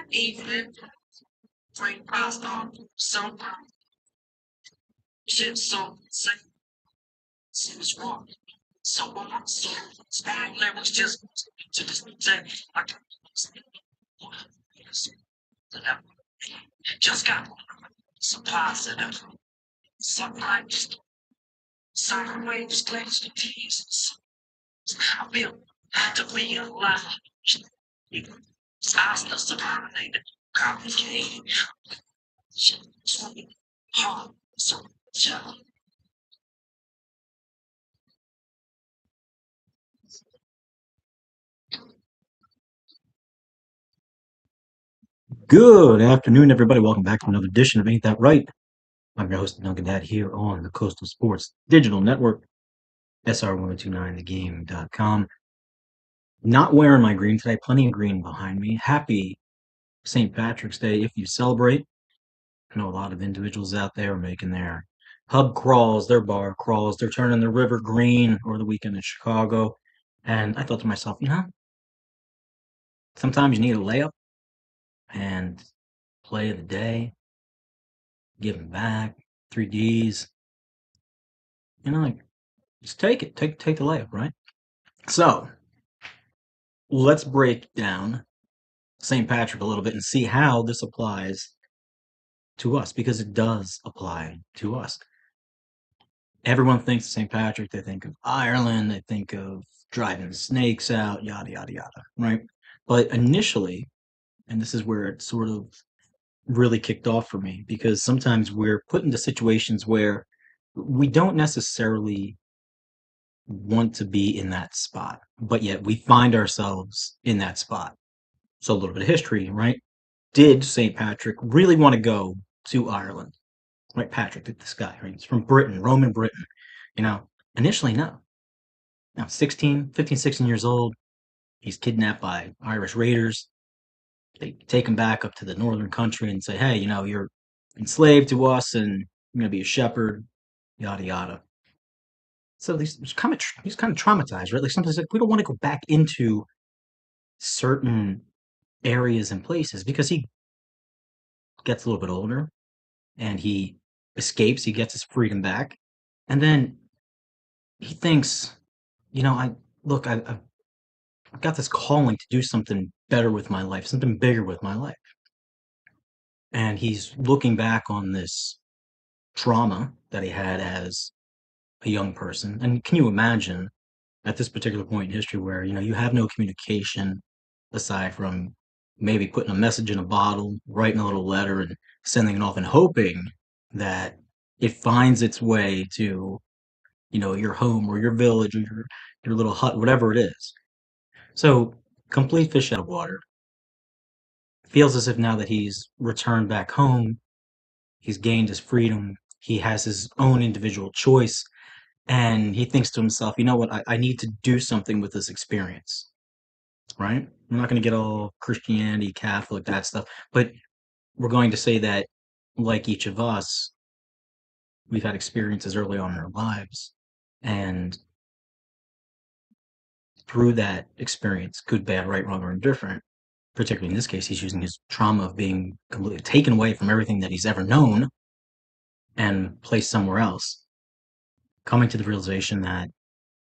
Evening, great pasta, some shit, so seems wrong. So there was just say, I just got some positive, sometimes, some waves, glance to tease. I feel to realize, I still survived, complicated, hard, so. Good afternoon, everybody. Welcome back to another edition of Ain't That Right? I'm your host, Duncan Dad, here on the Coastal Sports Digital Network, SR1029thegame.com. Not wearing my green today, plenty of green behind me. Happy St. Patrick's Day if you celebrate. I know a lot of individuals out there are making their hub crawls, their bar crawls, they're turning the river green over the weekend in Chicago. And I thought to myself, sometimes you need a layup and play of the day, giving back, 3Ds. Like just take it. Take the layup, right? So let's break down St. Patrick a little bit and see how this applies to us, because it does apply to us. Everyone thinks of St. Patrick, they think of Ireland, they think of driving snakes out, yada yada yada, right? But initially, and this is where it sort of really kicked off for me, because sometimes we're put into situations where we don't necessarily want to be in that spot, but yet we find ourselves in that spot. So a little bit of history, right? Did St. Patrick really want to go to Ireland? Right, Patrick, this guy, right? He's from Britain, Roman Britain. You know, initially, no. Now, 16, 15, 16 years old, he's kidnapped by Irish raiders. They take him back up to the northern country and say, hey, you're enslaved to us and you're going to be a shepherd, yada, yada. So he's kind of traumatized, right? Like sometimes like we don't want to go back into certain areas and places because he gets a little bit older and he escapes, he gets his freedom back, and then he thinks, I look, I've got this calling to do something better with my life, something bigger with my life, and he's looking back on this trauma that he had as a young person. And can you imagine at this particular point in history where you have no communication aside from maybe putting a message in a bottle, writing a little letter, and sending it off, and hoping that it finds its way to your home or your village or your little hut, whatever it is. So complete fish out of water. Feels as if now that he's returned back home, he's gained his freedom, he has his own individual choice, and he thinks to himself, you know what, I need to do something with this experience, right? We're not going to get all Christianity, Catholic, that stuff, but we're going to say that, like each of us, we've had experiences early on in our lives, and through that experience, good, bad, right, wrong, or indifferent, particularly in this case, he's using his trauma of being completely taken away from everything that he's ever known and placed somewhere else, coming to the realization that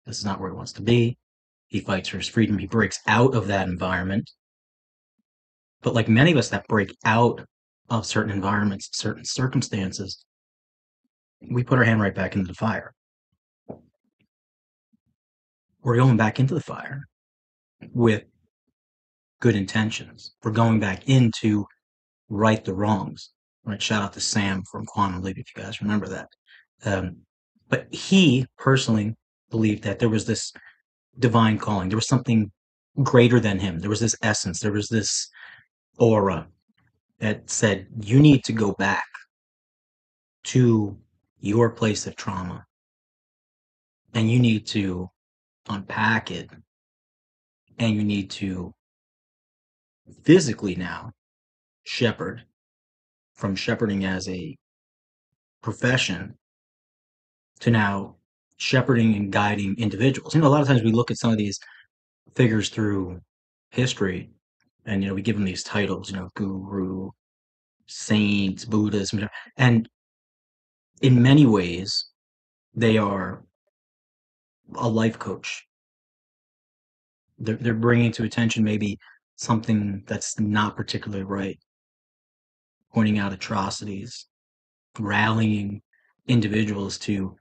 this is not where he wants to be. He fights for his freedom. He breaks out of that environment. But like many of us that break out of certain environments, certain circumstances, we put our hand right back into the fire. We're going back into the fire with good intentions. We're going back in to right the wrongs. Right? Shout out to Sam from Quantum Leap if you guys remember that. Um, but he personally believed that there was this divine calling. There was something greater than him. There was this essence. There was this aura that said, you need to go back to your place of trauma and you need to unpack it and you need to physically now shepherd, from shepherding as a profession to now shepherding and guiding individuals. A lot of times we look at some of these figures through history And we give them these titles, guru, saints, Buddhas, and in many ways, they are a life coach. They're bringing to attention maybe something that's not particularly right, pointing out atrocities, rallying individuals to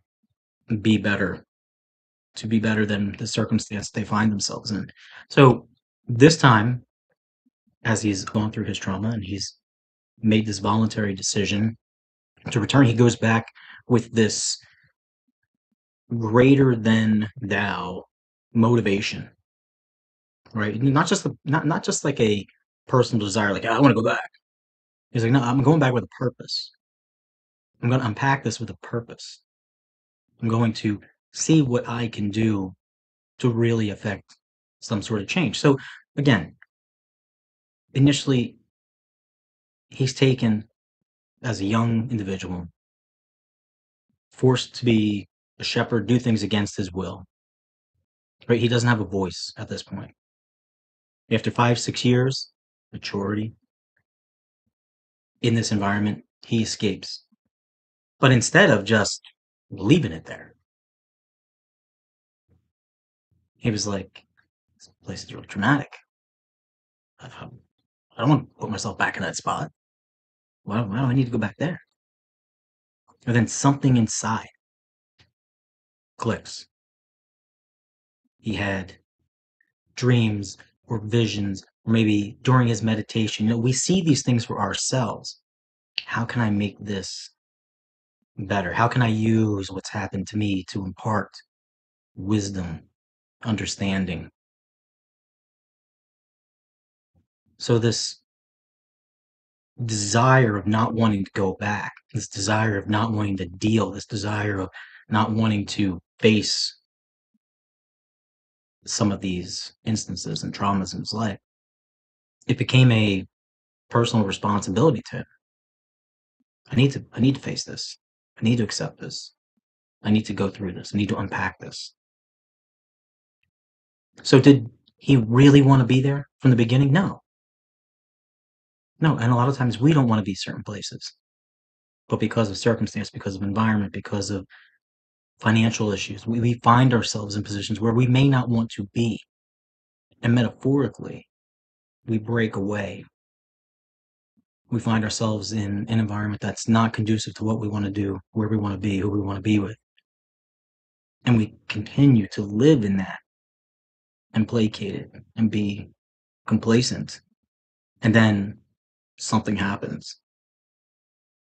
be better, than the circumstance they find themselves in. So this time, as he's gone through his trauma and he's made this voluntary decision to return, he goes back with this greater than thou motivation, right? Not just like a personal desire, like I want to go back. He's like, no, I'm going back with a purpose. I'm going to unpack this with a purpose. I'm going to see what I can do to really affect some sort of change. So again, initially, he's taken as a young individual, forced to be a shepherd, do things against his will. Right? He doesn't have a voice at this point. After 5-6 years, maturity in this environment, he escapes. But instead of just leaving it there, he was like, this place is really traumatic. I don't want to put myself back in that spot. Why do I need to go back there? And then something inside clicks. He had dreams or visions, or maybe during his meditation. We see these things for ourselves. How can I make this better? How can I use what's happened to me to impart wisdom, understanding? So this desire of not wanting to go back, this desire of not wanting to deal, this desire of not wanting to face some of these instances and traumas in his life, it became a personal responsibility to him. I need to face this. I need to accept this. I need to go through this. I need to unpack this. So did he really want to be there from the beginning? No. No, and a lot of times we don't want to be certain places. But because of circumstance, because of environment, because of financial issues, we find ourselves in positions where we may not want to be. And metaphorically, we break away. We find ourselves in an environment that's not conducive to what we want to do, where we want to be, who we want to be with. And we continue to live in that and placate it and be complacent. And then something happens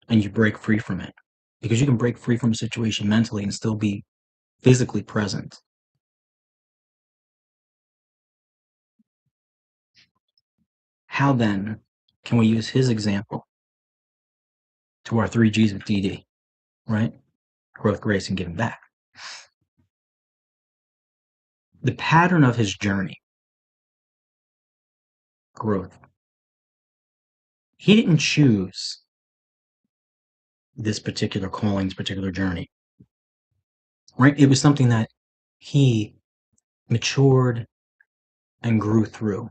and you break free from it. Because you can break free from a situation mentally and still be physically present. How then can we use his example to our 3 G's with DD, right? Growth, grace, and giving back. The pattern of his journey, growth, he didn't choose this particular calling, this particular journey, right? It was something that he matured and grew through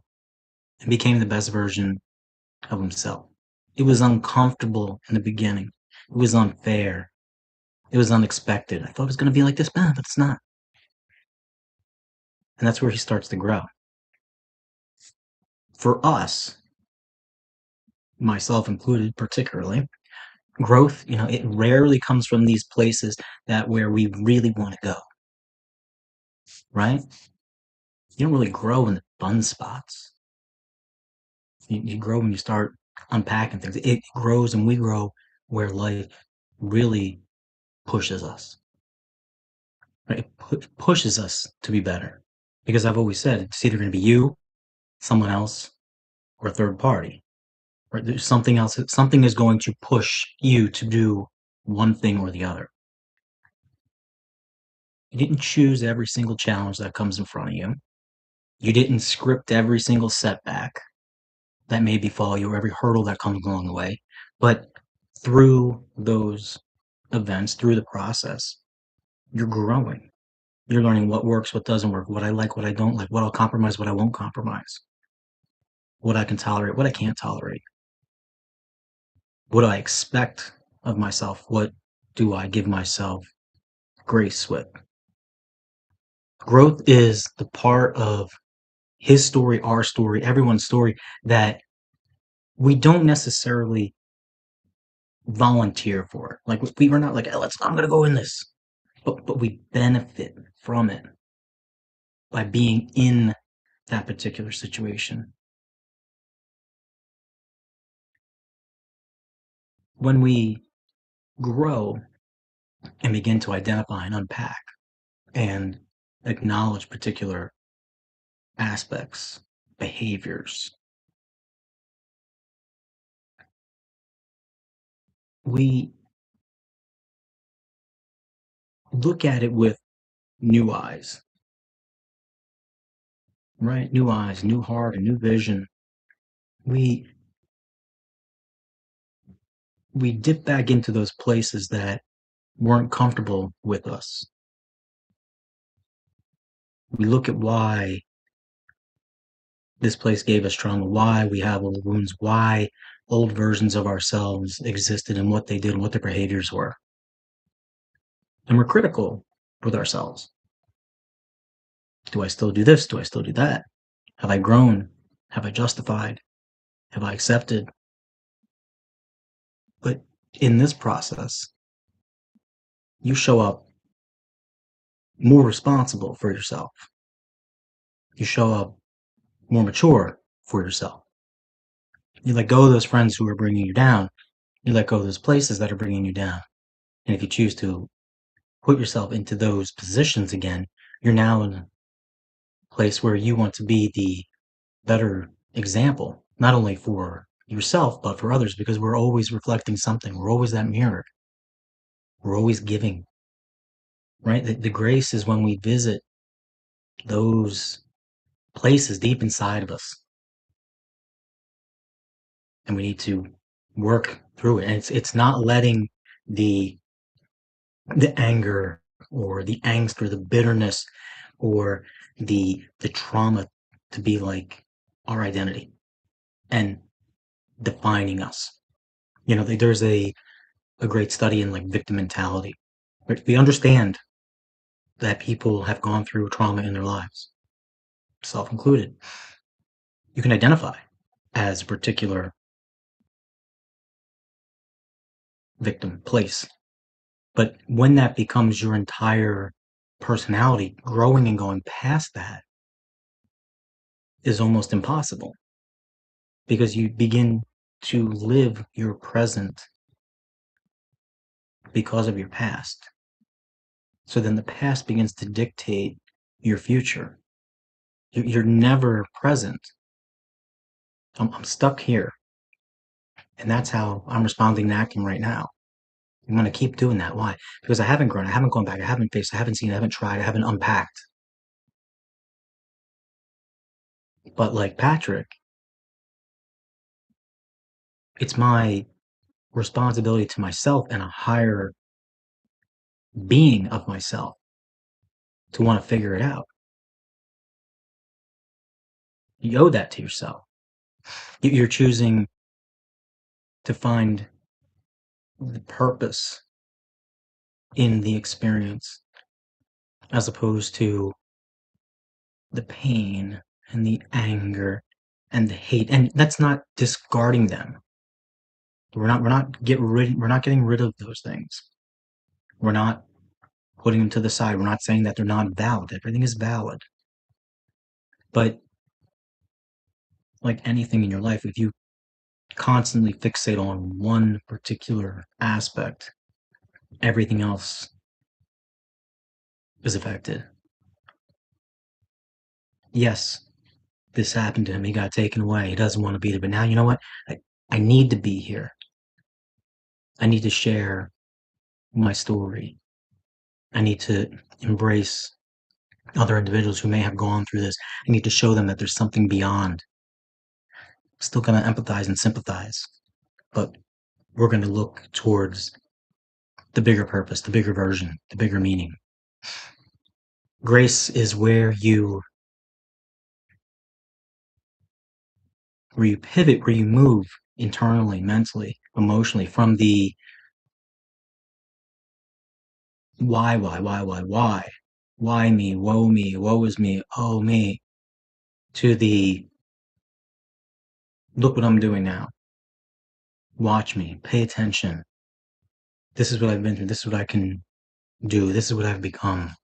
and became the best version of himself. It was uncomfortable in the beginning. It was unfair. It was unexpected. I thought it was going to be like this, but it's not. And that's where he starts to grow. For us, myself included particularly, growth, it rarely comes from these places where we really want to go, right? You don't really grow in the fun spots. You grow when you start unpacking things. It grows and we grow where life really pushes us. Right? It pushes us to be better. Because I've always said it's either going to be you, someone else, or a third party. Right? There's something else. Something is going to push you to do one thing or the other. You didn't choose every single challenge that comes in front of you. You didn't script every single setback that may befall you or every hurdle that comes along the way. But through those events, through the process, you're growing. You're learning what works, what doesn't work, what I like, what I don't like, what I'll compromise, what I won't compromise. what I can tolerate, what I can't tolerate. What do I expect of myself? What do I give myself grace with? Growth is the part of his story, our story, everyone's story that we don't necessarily volunteer for. Like we were not like, oh, I'm gonna go in this. But we benefit from it by being in that particular situation. When we grow and begin to identify and unpack and acknowledge particular aspects, behaviors, we look at it with new eyes, right? New eyes, new heart, a new vision. We we dip back into those places that weren't comfortable with us. We look at why this place gave us trauma, why we have old wounds, why old versions of ourselves existed and what they did and what their behaviors were. And we're critical with ourselves. Do I still do this? Do I still do that? Have I grown? Have I justified? Have I accepted? But in this process, you show up more responsible for yourself. You show up more mature for yourself. You let go of those friends who are bringing you down. You let go of those places that are bringing you down. And if you choose to put yourself into those positions again, you're now in a place where you want to be the better example, not only for yourself, but for others, because we're always reflecting something. We're always that mirror. We're always giving, right? The grace is when we visit those places deep inside of us. And we need to work through it. And it's not letting the anger or the angst or the bitterness or the trauma to be like our identity and defining us. You know, there's a great study in like victim mentality. We understand that people have gone through trauma in their lives, self included. You can identify as a particular victim place. But when that becomes your entire personality, growing and going past that is almost impossible because you begin to live your present because of your past. So then the past begins to dictate your future. You're never present. I'm stuck here. And that's how I'm responding and acting right now. I'm going to keep doing that. Why? Because I haven't grown. I haven't gone back. I haven't faced. I haven't seen. I haven't tried. I haven't unpacked. But like Patrick, it's my responsibility to myself and a higher being of myself to want to figure it out. You owe that to yourself. You're choosing to find the purpose in the experience as opposed to the pain and the anger and the hate. And that's not discarding them. We're not getting rid of those things. We're not putting them to the side. We're not saying that they're not valid. Everything is valid. But like anything in your life, if you constantly fixate on one particular aspect, everything else is affected. Yes, this happened to him. He got taken away. He doesn't want to be there. But now, you know what? I need to be here. I need to share my story. I need to embrace other individuals who may have gone through this. I need to show them that there's something beyond. Still going to empathize and sympathize, but we're going to look towards the bigger purpose, the bigger version, the bigger meaning. Grace is where you where you pivot, where you move internally, mentally, emotionally from the why me, woe is me, oh me, to the look what I'm doing now. Watch me, pay attention. This is what I've been through. This is what I can do. This is what I've become.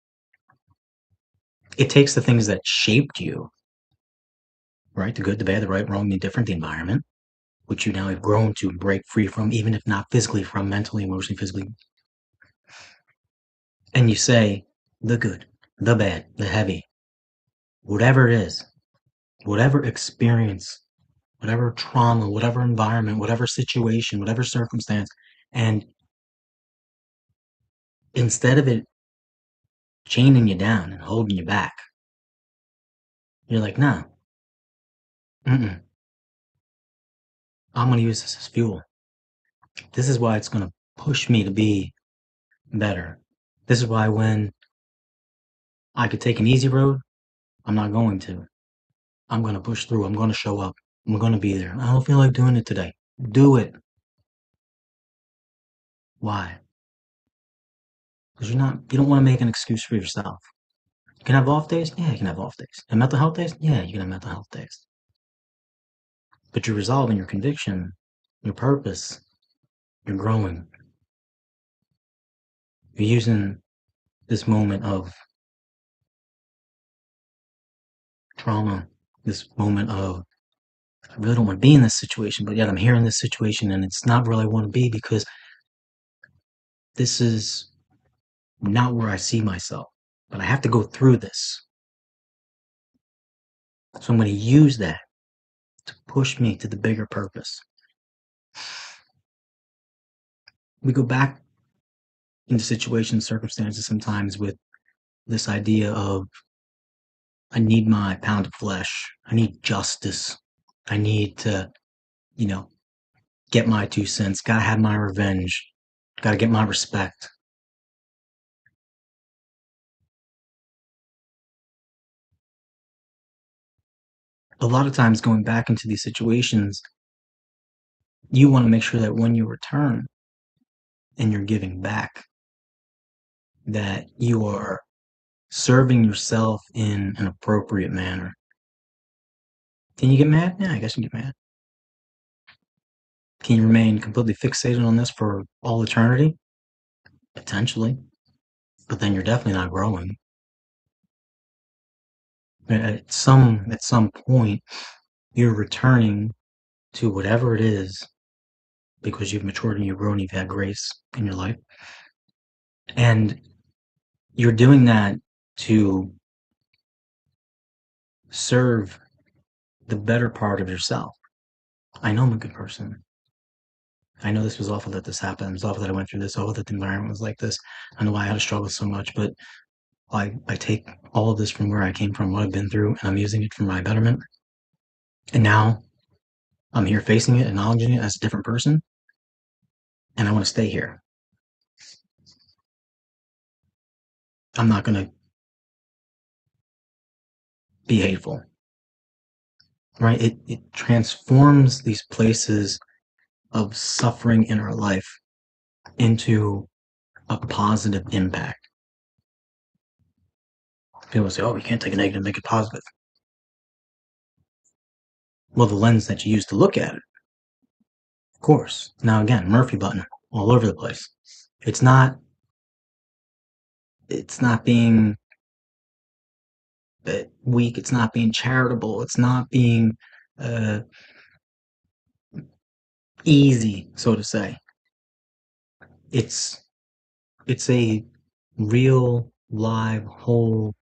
It takes the things that shaped you, right? The good, the bad, the right, wrong, the indifferent, the environment, which you now have grown to break free from, even if not physically from, mentally, emotionally, physically. And you say, the good, the bad, the heavy, whatever it is, whatever experience, whatever trauma, whatever environment, whatever situation, whatever circumstance. And instead of it chaining you down and holding you back, you're like, nah, I'm going to use this as fuel. This is why it's going to push me to be better. This is why when I could take an easy road, I'm not going to. I'm going to push through. I'm going to show up. I'm going to be there. I don't feel like doing it today. Do it. Why? Because you don't want to make an excuse for yourself. You can have off days? Yeah, you can have off days. And mental health days? Yeah, you can have mental health days. But you're resolving your conviction, your purpose, you're growing. You're using this moment of trauma, this moment of, I really don't want to be in this situation, but yet I'm here in this situation and it's not where I want to be because this is not where I see myself. But I have to go through this. So I'm going to use that to push me to the bigger purpose. We go back into situations, circumstances sometimes with this idea of, I need my pound of flesh. I need justice. I need to, get my 2 cents. Gotta have my revenge. Gotta get my respect. A lot of times going back into these situations, you want to make sure that when you return and you're giving back, that you are serving yourself in an appropriate manner. Can you get mad? Yeah, I guess you can get mad. Can you remain completely fixated on this for all eternity? Potentially. But then you're definitely not growing. At some point, you're returning to whatever it is because you've matured and you've grown, you've had grace in your life. And you're doing that to serve the better part of yourself. I know I'm a good person. I know this was awful that this happened. It was awful that I went through this, awful that the environment was like this. I know why I had to struggle so much, but I take all of this from where I came from, what I've been through, and I'm using it for my betterment. And now I'm here facing it, acknowledging it as a different person, and I want to stay here. I'm not going to be hateful, right? It transforms these places of suffering in our life into a positive impact. People say, oh, you can't take a negative and make it positive. Well, the lens that you use to look at it, of course. Now, again, Murphy button all over the place. It's not being weak. It's not being charitable. It's not being easy, so to say. It's a real, live, whole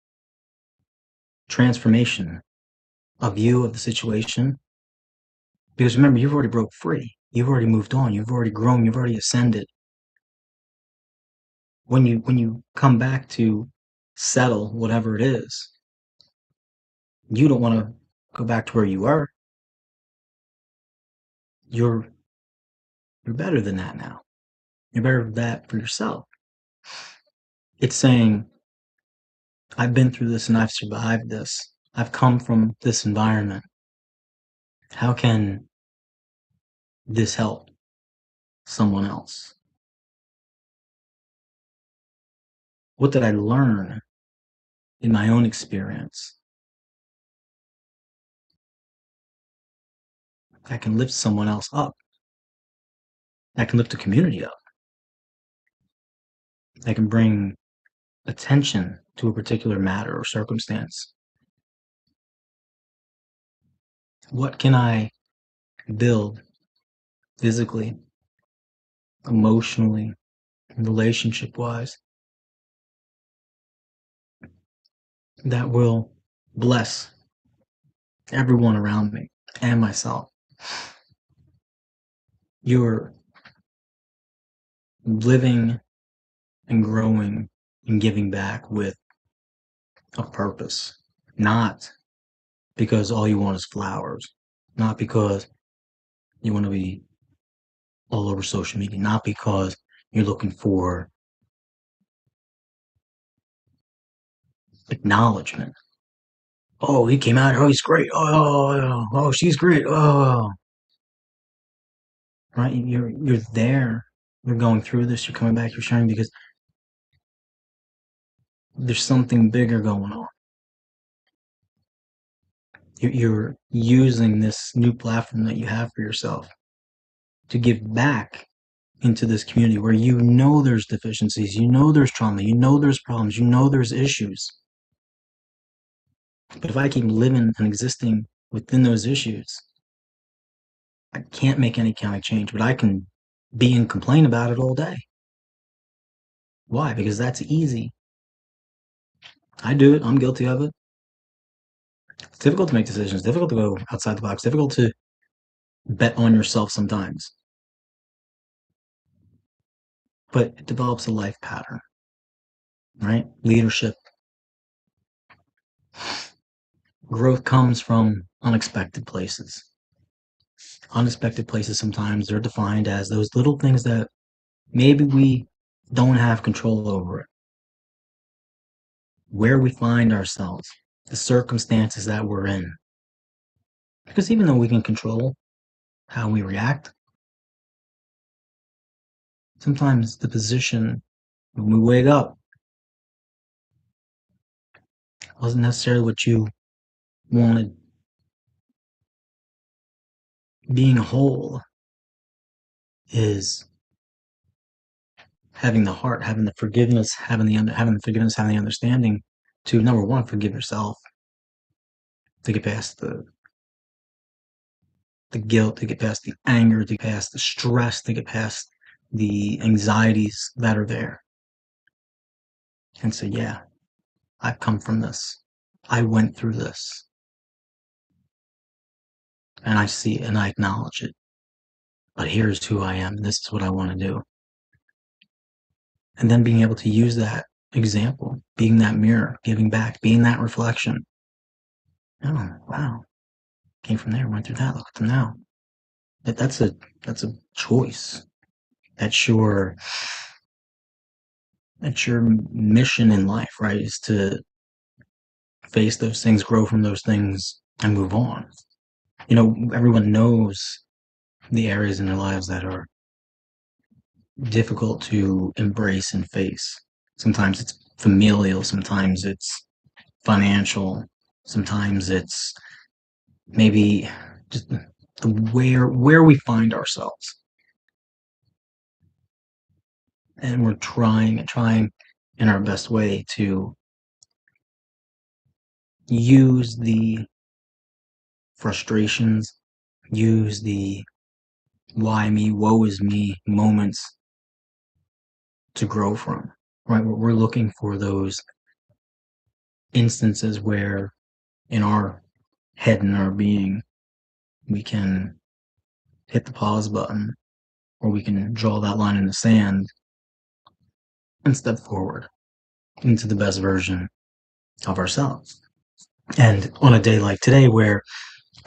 transformation of you, of the situation. Because remember, you've already broke free. You've already moved on. You've already grown. You've already ascended. When you come back to settle whatever it is, you don't want to go back to where you were. You're better than that now. You're better than that for yourself. It's saying, I've been through this and I've survived this. I've come from this environment. How can this help someone else? What did I learn in my own experience that can lift someone else up, that can lift a community up, that can bring attention to a particular matter or circumstance? What can I build physically, emotionally, relationship wise that will bless everyone around me and myself? You're living and growing and giving back with a purpose, not because all you want is flowers, not because you want to be all over social media, not because you're looking for acknowledgement. Oh, he came out. Oh, he's great. Oh, she's great. Oh, right. You're there. You're going through this. You're coming back. You're sharing because there's something bigger going on. You're using this new platform that you have for yourself to give back into this community where you know there's deficiencies, you know there's trauma, you know there's problems, you know there's issues. But if I keep living and existing within those issues, I can't make any kind of change, but I can be and complain about it all day. Why? Because that's easy. I do it. I'm guilty of it. It's difficult to make decisions, difficult to go outside the box, difficult to bet on yourself sometimes. But it develops a life pattern, right? Leadership. Growth comes from unexpected places. Unexpected places sometimes are defined as those little things that maybe we don't have control over it. Where we find ourselves, the circumstances that we're in. Because even though we can control how we react, sometimes the position when we wake up wasn't necessarily what you wanted. Being whole is having the heart, having the forgiveness, having the understanding to, number one, forgive yourself, to get past the guilt, to get past the anger, to get past the stress, to get past the anxieties that are there. And so, yeah, I've come from this. I went through this. And I see it and I acknowledge it. But here's who I am. This is what I want to do. And then being able to use that example, being that mirror, giving back, being that reflection. Oh, wow. Came from there, went through that, look at them now. That's a choice. That's your mission in life, right? Is to face those things, grow from those things, and move on. You know, everyone knows the areas in their lives that are difficult to embrace and face. Sometimes it's familial, sometimes it's financial, sometimes it's maybe just where we find ourselves. And we're trying in our best way to use the frustrations, use the why me, woe is me moments to grow from, right? We're looking for those instances where in our head and our being, we can hit the pause button or we can draw that line in the sand and step forward into the best version of ourselves. And on a day like today where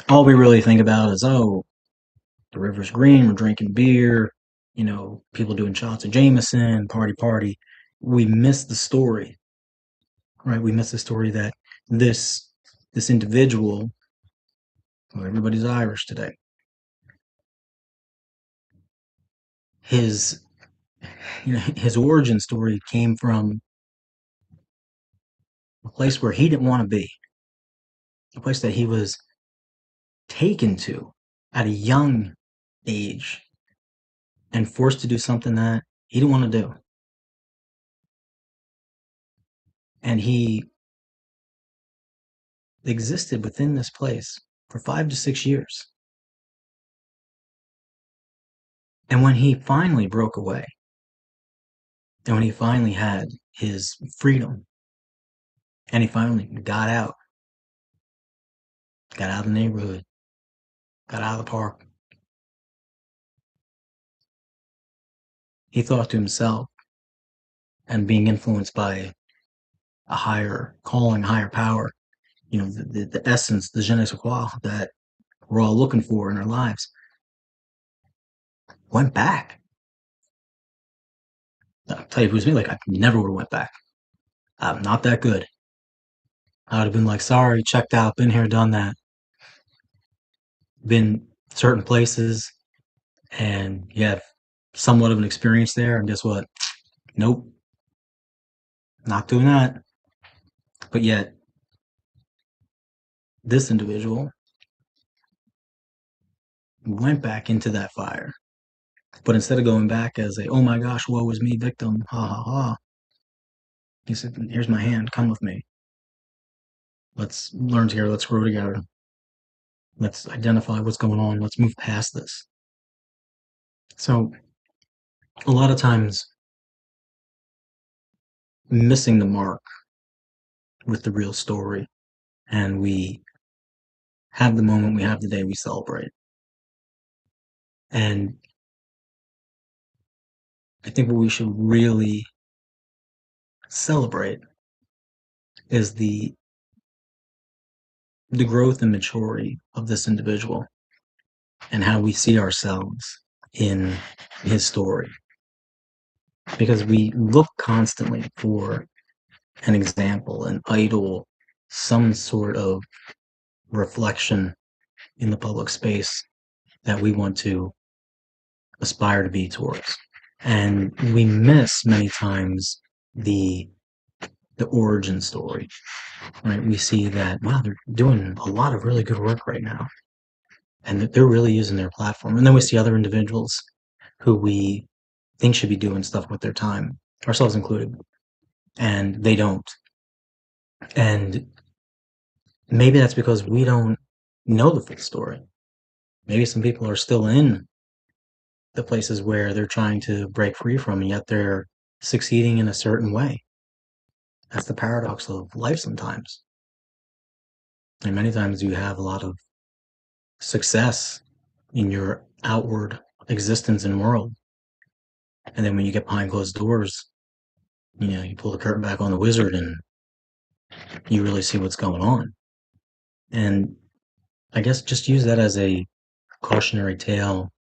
all we really think about is, oh, the river's green, we're drinking beer, you know, people doing shots of Jameson, party. We miss the story, right? We miss the story that this individual Well, everybody's Irish today. His his origin story came from a place where he didn't want to be, a place that he was taken to at a young age and forced to do something that he didn't want to do. And he existed within this place for 5 to 6 years. And when he finally broke away, and when he finally had his freedom, and he finally got out of the neighborhood, got out of the park, he thought to himself, and being influenced by a higher calling, higher power, the essence, the je ne sais quoi that we're all looking for in our lives, went back. I'll tell you, if it was me, like, I never would have went back. I'm not that good. I would have been like, sorry, checked out, been here, done that. Been certain places, and you have somewhat of an experience there, and guess what? Nope, not doing that. But yet, this individual went back into that fire. But instead of going back as a, oh my gosh, woe is me victim, ha ha ha, he said, here's my hand, come with me. Let's learn together, let's grow together. Let's identify what's going on, let's move past this. So, a lot of times, missing the mark with the real story, and we have the moment, we have the day, we celebrate. And I think what we should really celebrate is the growth and maturity of this individual and how we see ourselves in his story. Because we look constantly for an example, an idol, some sort of reflection in the public space that we want to aspire to be towards. And we miss many times the origin story, right? We see that, wow, they're doing a lot of really good work right now, and that they're really using their platform. And then we see other individuals who we think should be doing stuff with their time, ourselves included, and they don't. And maybe that's because we don't know the full story. Maybe some people are still in the places where they're trying to break free from, and yet they're succeeding in a certain way. That's the paradox of life sometimes. And many times you have a lot of success in your outward existence and world. And then when you get behind closed doors, you pull the curtain back on the wizard and you really see what's going on. And I guess just use that as a cautionary tale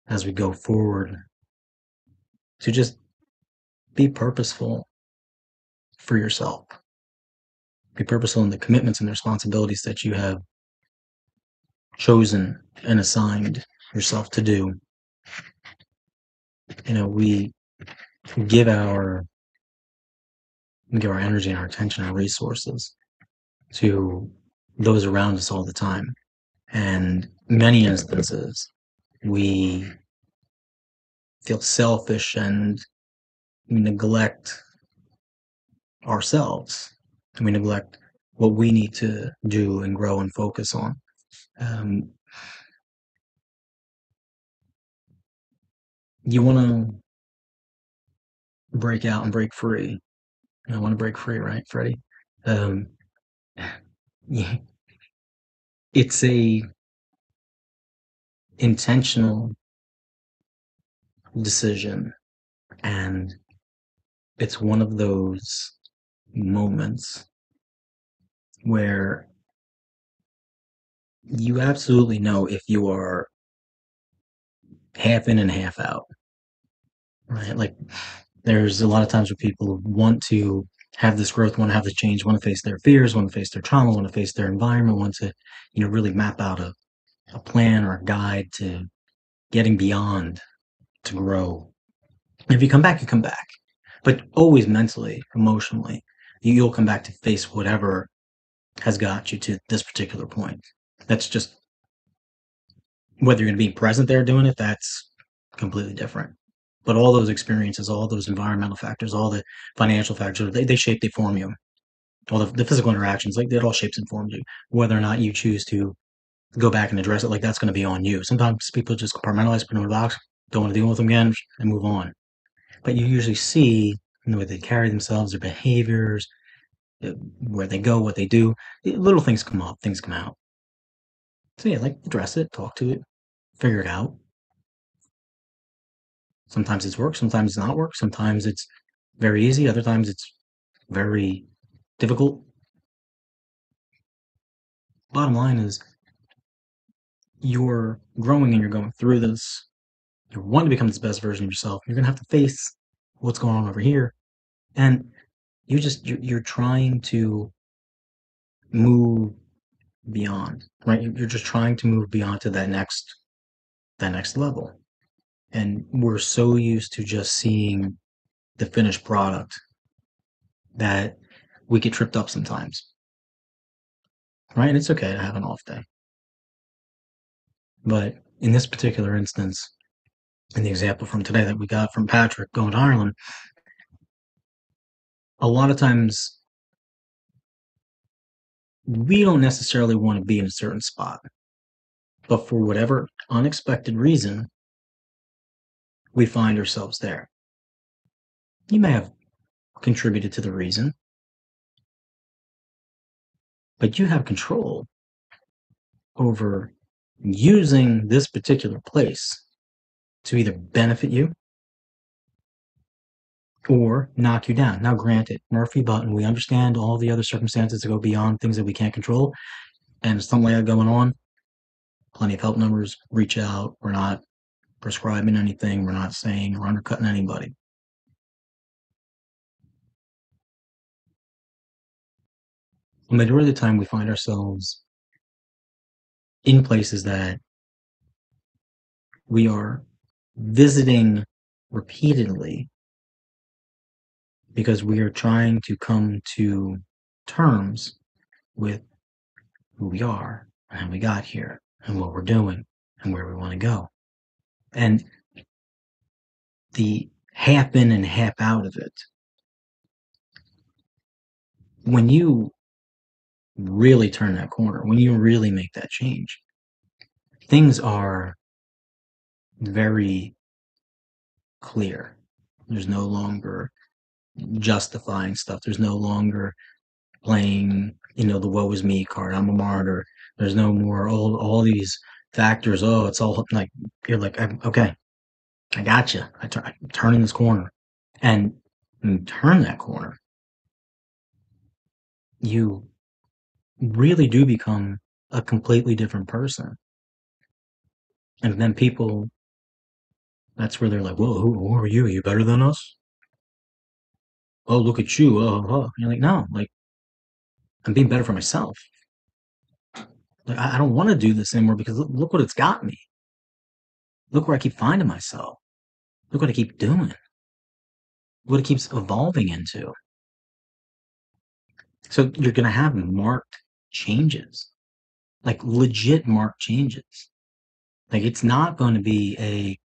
as we go forward to just be purposeful for yourself. Be purposeful in the commitments and the responsibilities that you have chosen and assigned yourself to do. We give our energy and our attention, our resources to those around us all the time. And many instances, we feel selfish and we neglect ourselves. And we neglect what we need to do and grow and focus on. You want to break out and break free. I want to break free, right, Freddie? Yeah, it's a intentional decision, and it's one of those moments where you absolutely know if you are half in and half out, right? Like, there's a lot of times where people want to have this growth, want to have this change, want to face their fears, want to face their trauma, want to face their environment, want to, really map out a plan or a guide to getting beyond to grow. And if you come back, you come back. But always mentally, emotionally, you'll come back to face whatever has got you to this particular point. That's just whether you're going to be present there doing it, that's completely different. But all those experiences, all those environmental factors, all the financial factors, they shape, they form you. All the physical interactions, like it all shapes and forms you. Whether or not you choose to go back and address it, like that's going to be on you. Sometimes people just compartmentalize, put them in a box, don't want to deal with them again, and move on. But you usually see the way they carry themselves, their behaviors, where they go, what they do. Little things come up, things come out. So yeah, like address it, talk to it, figure it out. Sometimes it's work, sometimes it's not work, sometimes it's very easy, other times it's very difficult. Bottom line is you're growing and you're going through this. You want to become this best version of yourself. You're gonna have to face what's going on over here, and you're trying to move beyond, right? You're just trying to move beyond to that next level. And we're so used to just seeing the finished product that we get tripped up sometimes, right? And it's okay to have an off day. But in this particular instance, in the example from today that we got from Patrick going to Ireland, a lot of times we don't necessarily want to be in a certain spot, but for whatever unexpected reason, we find ourselves there. You may have contributed to the reason, but you have control over using this particular place to either benefit you or knock you down. Now, granted, Murphy button, we understand all the other circumstances that go beyond things that we can't control, and something like that going on. Plenty of help numbers, reach out. We're not prescribing anything. We're not saying we're undercutting anybody. The majority of the time, we find ourselves in places that we are visiting repeatedly because we are trying to come to terms with who we are and how we got here and what we're doing and where we want to go. And the half in and half out of it, when you really turn that corner, when you really make that change, things are very clear. There's no longer justifying stuff. There's no longer playing, the woe is me card. I'm a martyr. There's no more all these factors. Oh, it's all like you're like, okay, I got you. I'm turning this corner, and when you turn that corner, you really do become a completely different person. And then people, that's where they're like, "Whoa, who are you? Are you better than us? Oh, look at you! Oh." You're like, no, like I'm being better for myself. Like I don't want to do this anymore because look what it's got me. Look where I keep finding myself. Look what I keep doing. What it keeps evolving into. So you're gonna have marked changes, like legit marked changes. Like it's not going to be a,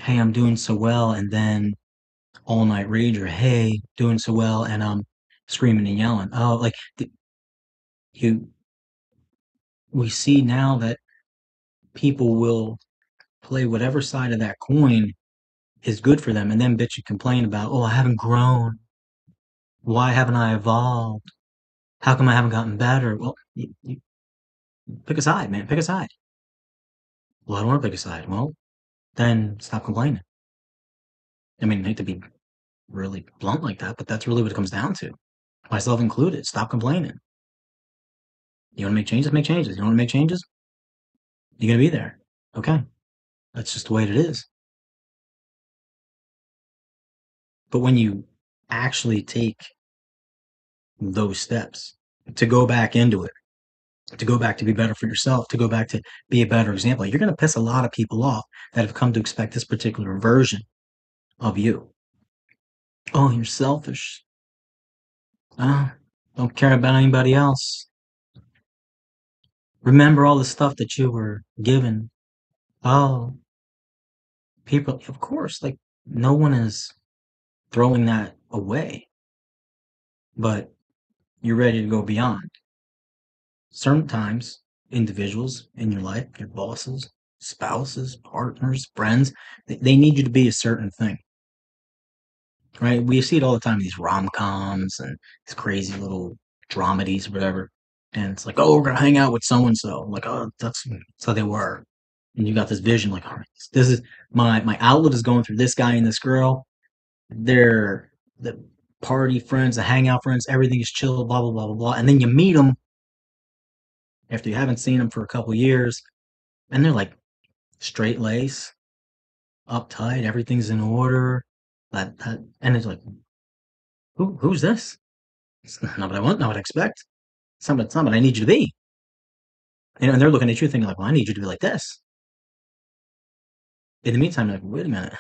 hey, I'm doing so well, and then all night rage, or hey, doing so well, and I'm screaming and yelling. Oh, like you, we see now that people will play whatever side of that coin is good for them, and then bitch and complain about, oh, I haven't grown. Why haven't I evolved? How come I haven't gotten better? Well, you pick a side, man. Pick a side. Well, I don't want to pick a side. Well, then stop complaining. I mean, I hate to be really blunt like that, but that's really what it comes down to. Myself included. Stop complaining. You want to make changes? Make changes. You want to make changes? You're going to be there. Okay. That's just the way it is. But when you actually take those steps, to go back into it, to go back to be better for yourself, to go back to be a better example. You're going to piss a lot of people off that have come to expect this particular version of you. Oh, you're selfish. Don't care about anybody else. Remember all the stuff that you were given. Oh, people, of course, like no one is throwing that away, but you're ready to go beyond. Sometimes individuals in your life, your bosses, spouses, partners, friends, they need you to be a certain thing, right? We see it all the time in these rom-coms and these crazy little dramedies, whatever. And it's like, oh, we're gonna hang out with so and so. Like, oh, that's how they were. And you got this vision, like, all right, this is my outlet is going through this guy and this girl. They're the party friends, the hangout friends, everything is chill, blah blah blah blah blah. And then you meet them after you haven't seen them for a couple years, and they're like straight lace, uptight, everything's in order. And it's like, who's this? It's not what I want, not what I expect. It's not what I need you to be. And they're looking at you thinking like, well, I need you to be like this. In the meantime, you're like, wait a minute,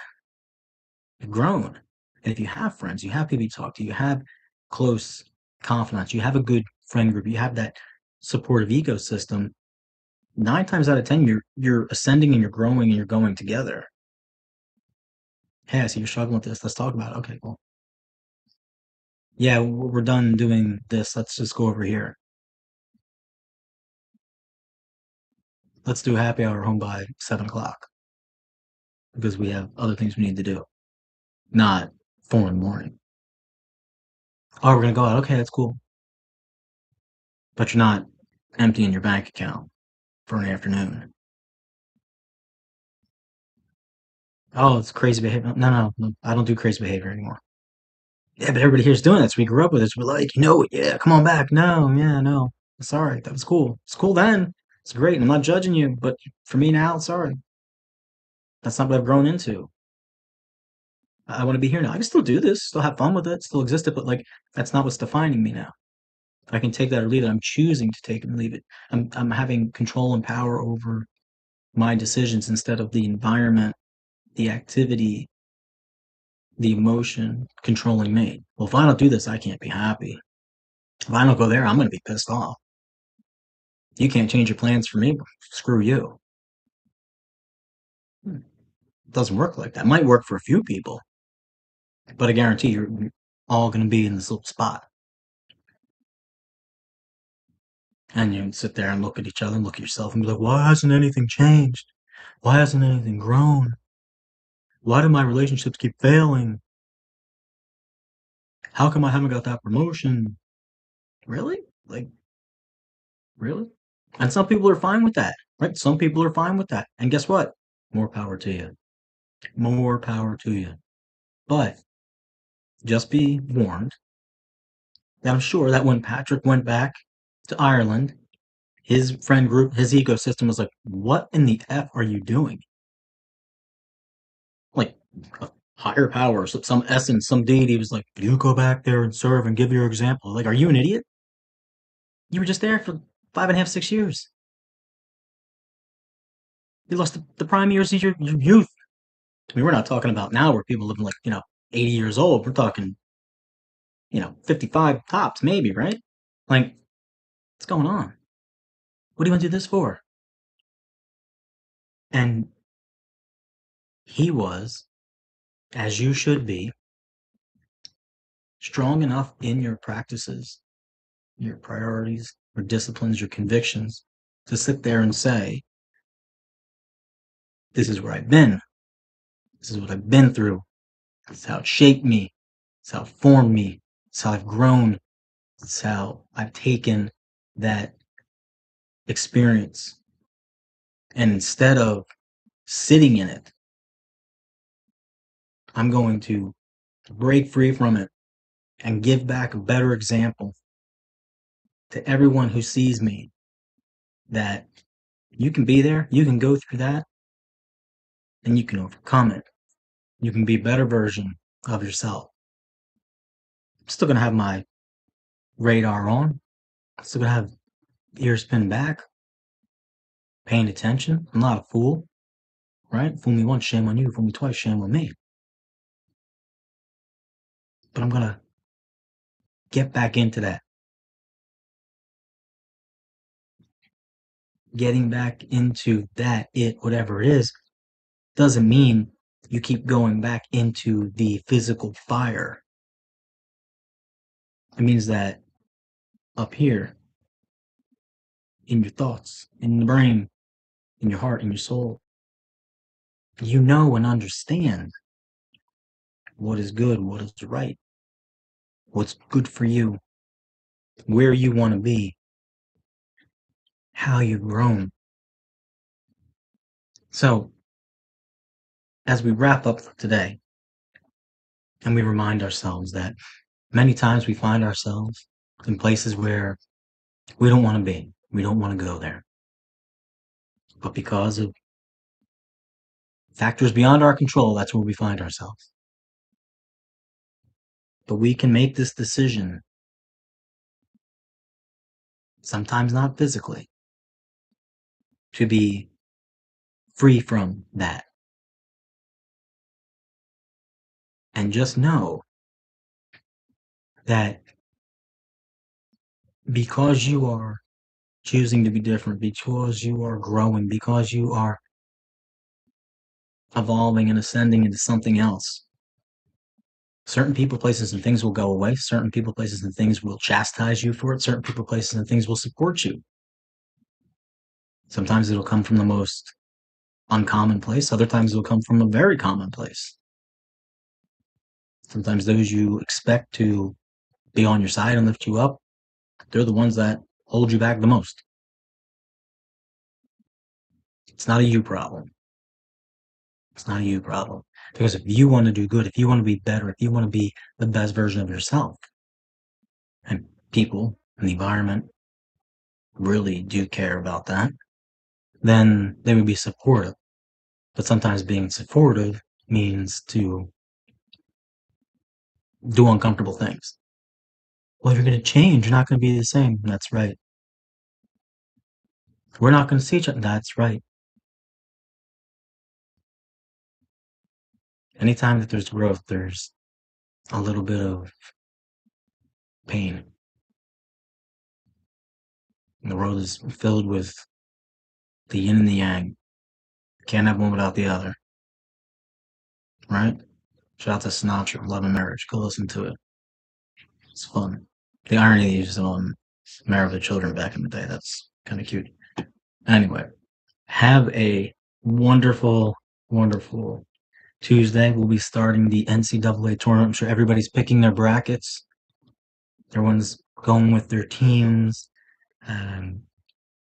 you've grown. And if you have friends, you have people you talk to, you have close confidants, you have a good friend group, you have that supportive ecosystem, 9 times out of 10, you're ascending and you're growing and you're going together. Hey, I see you're struggling with this. Let's talk about it. Okay, cool. Yeah, we're done doing this. Let's just go over here. Let's do a happy hour home by 7 o'clock because we have other things we need to do. Not 4 in the morning. Oh, we're gonna go out. Okay, that's cool. But you're not emptying your bank account for an afternoon. Oh, it's crazy behavior. No, I don't do crazy behavior anymore. Yeah, but everybody here's doing it. So we grew up with it. So we're like, you know it. Yeah, come on back. No, yeah, no. It's all right. That was cool. It's cool then. It's great. I'm not judging you, but for me now, sorry. That's not what I've grown into. I want to be here now. I can still do this, still have fun with it, still exist it, but like that's not what's defining me now. I can take that or leave it. I'm choosing to take it and leave it. I'm having control and power over my decisions instead of the environment, the activity, the emotion controlling me. Well, if I don't do this, I can't be happy. If I don't go there, I'm going to be pissed off. You can't change your plans for me. Screw you. It doesn't work like that. It might work for a few people, but I guarantee you're all going to be in this little spot. And you sit there and look at each other and look at yourself and be like, why hasn't anything changed? Why hasn't anything grown? Why do my relationships keep failing? How come I haven't got that promotion? Really? Like, really? And some people are fine with that, right? Some people are fine with that. And guess what? More power to you. More power to you. But just be warned that I'm sure that when Patrick went back to Ireland, his friend group, his ecosystem was like, what in the F are you doing? Like a higher power, some essence, some deity was like, you go back there and serve and give your example. Like, are you an idiot? You were just there for 5.5, 6 years. You lost the prime years of your youth. I mean, we're not talking about now where people living like, 80 years old. We're talking, 55 tops, maybe, right? Like, what's going on? What do you want to do this for? And he was, as you should be, strong enough in your practices, your priorities, your disciplines, your convictions to sit there and say, this is where I've been. This is what I've been through. This is how it shaped me. It's how it formed me. It's how I've grown. It's how I've taken that experience. And instead of sitting in it, I'm going to break free from it and give back a better example to everyone who sees me that you can be there, you can go through that, and you can overcome it. You can be a better version of yourself. I'm still going to have my radar on. Still gonna have ears pinned back, paying attention. I'm not a fool, right? Fool me once, shame on you. Fool me twice, shame on me. But I'm gonna get back into that. Getting back into that, whatever it is, doesn't mean you keep going back into the physical fire. It means that up here, in your thoughts, in the brain, in your heart, in your soul, you know and understand what is good, what is right, what's good for you, where you want to be, how you've grown. So, as we wrap up for today, and we remind ourselves that many times we find ourselves in places where we don't want to be, we don't want to go there. But because of factors beyond our control, that's where we find ourselves. But we can make this decision, sometimes not physically, to be free from that. And just know that because you are choosing to be different, because you are growing, because you are evolving and ascending into something else, certain people, places, and things will go away. Certain people, places, and things will chastise you for it. Certain people, places, and things will support you. Sometimes it'll come from the most uncommon place. Other times it'll come from a very common place. Sometimes those you expect to be on your side and lift you up, they're the ones that hold you back the most. It's not a you problem. It's not a you problem. Because if you want to do good, if you want to be better, if you want to be the best version of yourself, and people and the environment really do care about that, then they would be supportive. But sometimes being supportive means to do uncomfortable things. Well, you're going to change. You're not going to be the same. That's right. We're not going to see each other. That's right. Anytime that there's growth, there's a little bit of pain. And the world is filled with the yin and the yang. Can't have one without the other. Right? Shout out to Sinatra, Love and Marriage. Go listen to it. It's fun. The irony that he used on Married with Children back in the day. That's kind of cute. Anyway, have a wonderful, wonderful Tuesday. We'll be starting the NCAA tournament. I'm sure everybody's picking their brackets. Everyone's going with their teams.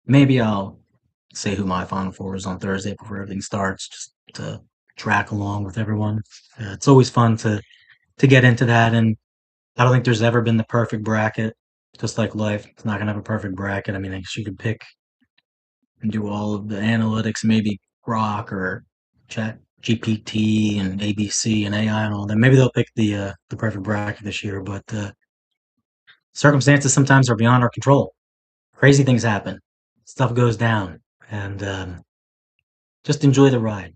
Maybe I'll say who my Final Four is on Thursday before everything starts, just to track along with everyone. It's always fun to get into that, and I don't think there's ever been the perfect bracket. Just like life, it's not gonna have a perfect bracket. I mean, I guess you could pick and do all of the analytics, maybe Grok or Chat GPT and ABC and AI and all that. Maybe they'll pick the perfect bracket this year, but circumstances sometimes are beyond our control. Crazy things happen, stuff goes down, and just enjoy the ride.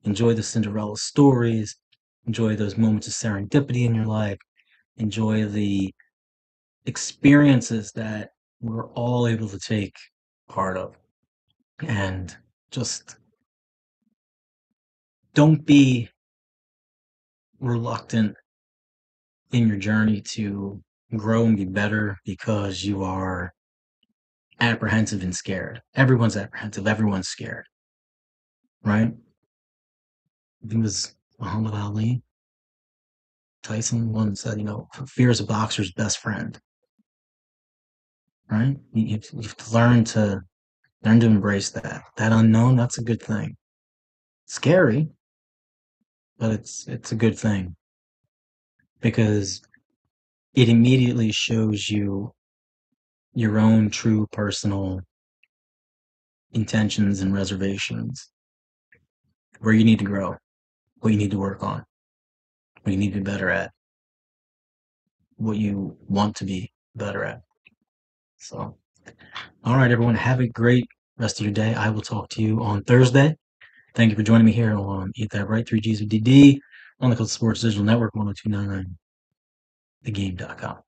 Enjoy the Cinderella stories. Enjoy those moments of serendipity in your life. Enjoy the experiences that we're all able to take part of. And just don't be reluctant in your journey to grow and be better because you are apprehensive and scared. Everyone's apprehensive. Everyone's scared. Right? I think it was Muhammad Ali. Tyson once said, fear is a boxer's best friend. Right? You have to learn to embrace that. That unknown, that's a good thing. Scary, but it's a good thing. Because it immediately shows you your own true personal intentions and reservations, where you need to grow, what you need to work on, what you need to be better at, what you want to be better at. So, all right, everyone, have a great rest of your day. I will talk to you on Thursday. Thank you for joining me here on Eat That Right, 3Gs with DD on the Colts Sports Digital Network, 1029thegame.com.